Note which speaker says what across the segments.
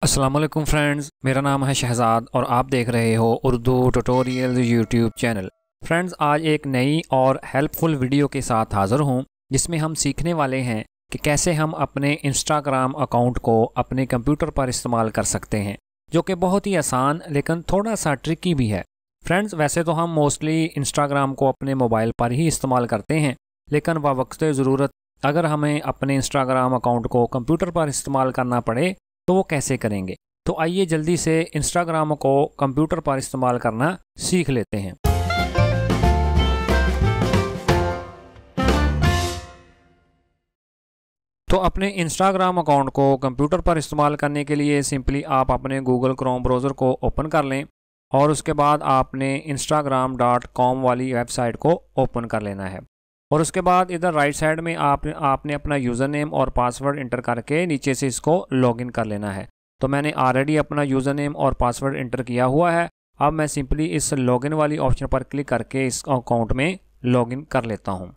Speaker 1: अस्सलाम वालेकुम फ्रेंड्स, मेरा नाम है शहजाद और आप देख रहे हो Urdu tutorial YouTube channel. Friends, आज एक नई और हेल्पफुल वीडियो के साथ हाज़िर हूँ जिसमें हम सीखने वाले हैं कि कैसे हम अपने इंस्टाग्राम अकाउंट को अपने कंप्यूटर पर इस्तेमाल कर सकते हैं, जो कि बहुत ही आसान लेकिन थोड़ा सा ट्रिकी भी है। फ्रेंड्स, वैसे तो हम मोस्टली इंस्टाग्राम को अपने मोबाइल पर ही इस्तेमाल करते हैं, लेकिन वक्त ज़रूरत अगर हमें अपने इंस्टाग्राम अकाउंट को कंप्यूटर पर इस्तेमाल करना पड़े तो वो कैसे करेंगे। तो आइए जल्दी से इंस्टाग्राम को कंप्यूटर पर इस्तेमाल करना सीख लेते हैं। तो अपने इंस्टाग्राम अकाउंट को कंप्यूटर पर इस्तेमाल करने के लिए सिंपली आप अपने गूगल क्रोम ब्राउज़र को ओपन कर लें और उसके बाद आपने instagram.com वाली वेबसाइट को ओपन कर लेना है। और उसके बाद इधर राइट साइड में आपने अपना यूज़र नेम और पासवर्ड इंटर करके नीचे से इसको लॉगिन कर लेना है। तो मैंने ऑलरेडी अपना यूज़र नेम और पासवर्ड इंटर किया हुआ है। अब मैं सिंपली इस लॉगिन वाली ऑप्शन पर क्लिक करके इस अकाउंट में लॉगिन कर लेता हूं।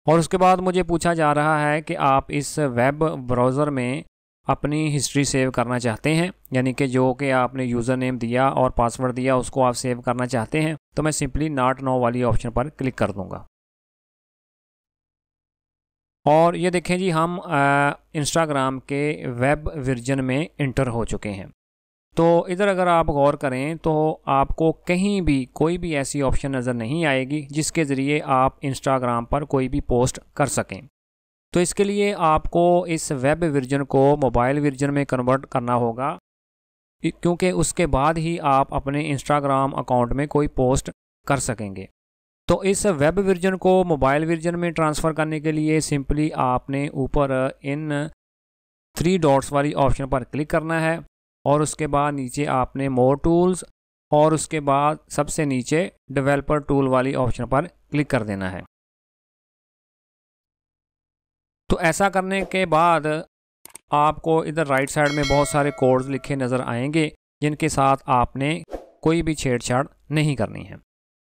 Speaker 1: और उसके बाद मुझे पूछा जा रहा है कि आप इस वेब ब्राउज़र में अपनी हिस्ट्री सेव करना चाहते हैं, यानी कि जो कि आपने यूज़र नेम दिया और पासवर्ड दिया उसको आप सेव करना चाहते हैं। तो मैं सिंपली नॉट नाउ वाली ऑप्शन पर क्लिक कर दूँगा। और ये देखें जी, हम इंस्टाग्राम के वेब वर्जन में इंटर हो चुके हैं। तो इधर अगर आप गौर करें तो आपको कहीं भी कोई भी ऐसी ऑप्शन नज़र नहीं आएगी जिसके ज़रिए आप इंस्टाग्राम पर कोई भी पोस्ट कर सकें। तो इसके लिए आपको इस वेब वर्जन को मोबाइल वर्जन में कन्वर्ट करना होगा, क्योंकि उसके बाद ही आप अपने इंस्टाग्राम अकाउंट में कोई पोस्ट कर सकेंगे। तो इस वेब वर्जन को मोबाइल वर्जन में ट्रांसफ़र करने के लिए सिंपली आपने ऊपर इन 3 डॉट्स वाली ऑप्शन पर क्लिक करना है और उसके बाद नीचे आपने मोर टूल्स और उसके बाद सबसे नीचे डेवलपर टूल वाली ऑप्शन पर क्लिक कर देना है। तो ऐसा करने के बाद आपको इधर राइट साइड में बहुत सारे कोड्स लिखे नज़र आएंगे जिनके साथ आपने कोई भी छेड़छाड़ नहीं करनी है।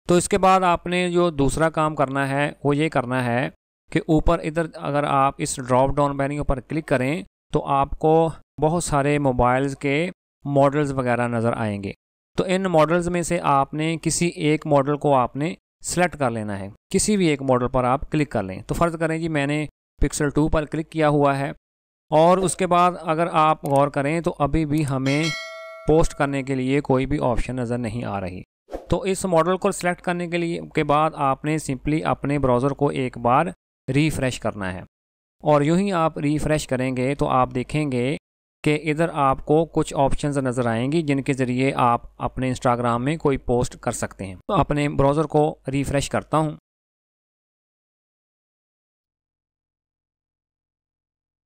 Speaker 1: तो इसके बाद आपने जो दूसरा काम करना है वो ये करना है कि ऊपर इधर अगर आप इस ड्रॉप डाउन मेन्यू पर क्लिक करें तो आपको बहुत सारे मोबाइल्स के मॉडल्स वगैरह नज़र आएंगे। तो इन मॉडल्स में से आपने किसी एक मॉडल को आपने सेलेक्ट कर लेना है। किसी भी एक मॉडल पर आप क्लिक कर लें। तो फ़र्ज़ करें जी मैंने पिक्सल 2 पर क्लिक किया हुआ है और उसके बाद अगर आप गौर करें तो अभी भी हमें पोस्ट करने के लिए कोई भी ऑप्शन नज़र नहीं आ रही। तो इस मॉडल को सिलेक्ट करने के बाद आपने सिंपली अपने ब्राउज़र को एक बार रीफ़्रेश करना है। और यूं ही आप रीफ़्रेश करेंगे तो आप देखेंगे कि इधर आपको कुछ ऑप्शंस नज़र आएंगी जिनके ज़रिए आप अपने इंस्टाग्राम में कोई पोस्ट कर सकते हैं। तो अपने ब्राउज़र को रीफ़्रेश करता हूं।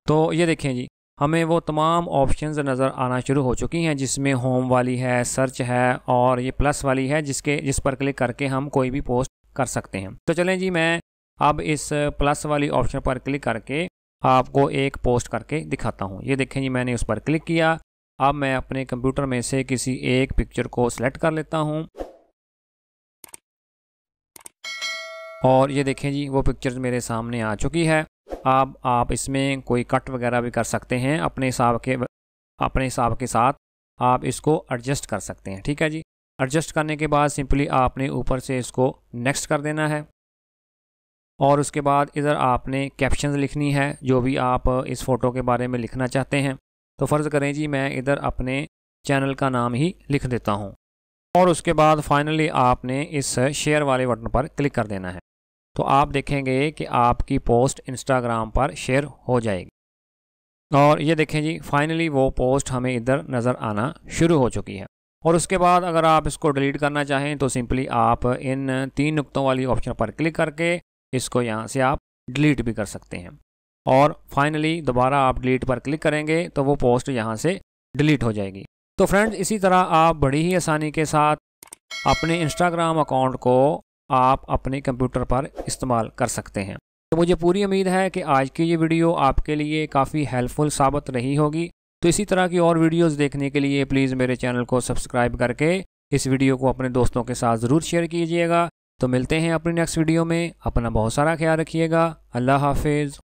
Speaker 1: तो ये देखें जी, हमें वो तमाम ऑप्शंस नज़र आना शुरू हो चुकी हैं जिसमें होम वाली है, सर्च है और ये प्लस वाली है जिस पर क्लिक करके हम कोई भी पोस्ट कर सकते हैं। तो चलें जी, मैं अब इस प्लस वाली ऑप्शन पर क्लिक करके आपको एक पोस्ट करके दिखाता हूँ। ये देखें जी, मैंने उस पर क्लिक किया। अब मैं अपने कंप्यूटर में से किसी एक पिक्चर को सिलेक्ट कर लेता हूँ और ये देखें जी, वो पिक्चर मेरे सामने आ चुकी है। अब आप इसमें कोई कट वगैरह भी कर सकते हैं अपने हिसाब के साथ आप इसको एडजस्ट कर सकते हैं। ठीक है जी, एडजस्ट करने के बाद सिंपली आपने ऊपर से इसको नेक्स्ट कर देना है और उसके बाद इधर आपने कैप्शंस लिखनी है जो भी आप इस फ़ोटो के बारे में लिखना चाहते हैं। तो फ़र्ज़ करें जी मैं इधर अपने चैनल का नाम ही लिख देता हूँ और उसके बाद फाइनली आपने इस शेयर वाले बटन पर क्लिक कर देना है। तो आप देखेंगे कि आपकी पोस्ट इंस्टाग्राम पर शेयर हो जाएगी। और ये देखें जी, फाइनली वो पोस्ट हमें इधर नज़र आना शुरू हो चुकी है। और उसके बाद अगर आप इसको डिलीट करना चाहें तो सिंपली आप इन 3 नुक्तों वाली ऑप्शन पर क्लिक करके इसको यहाँ से आप डिलीट भी कर सकते हैं। और फाइनली दोबारा आप डिलीट पर क्लिक करेंगे तो वो पोस्ट यहाँ से डिलीट हो जाएगी। तो फ्रेंड्स, इसी तरह आप बड़ी ही आसानी के साथ अपने इंस्टाग्राम अकाउंट को आप अपने कंप्यूटर पर इस्तेमाल कर सकते हैं। तो मुझे पूरी उम्मीद है कि आज की ये वीडियो आपके लिए काफ़ी हेल्पफुल साबित रही होगी। तो इसी तरह की और वीडियोस देखने के लिए प्लीज़ मेरे चैनल को सब्सक्राइब करके इस वीडियो को अपने दोस्तों के साथ ज़रूर शेयर कीजिएगा। तो मिलते हैं अपनी नेक्स्ट वीडियो में। अपना बहुत सारा ख्याल रखिएगा। अल्लाह हाफिज़।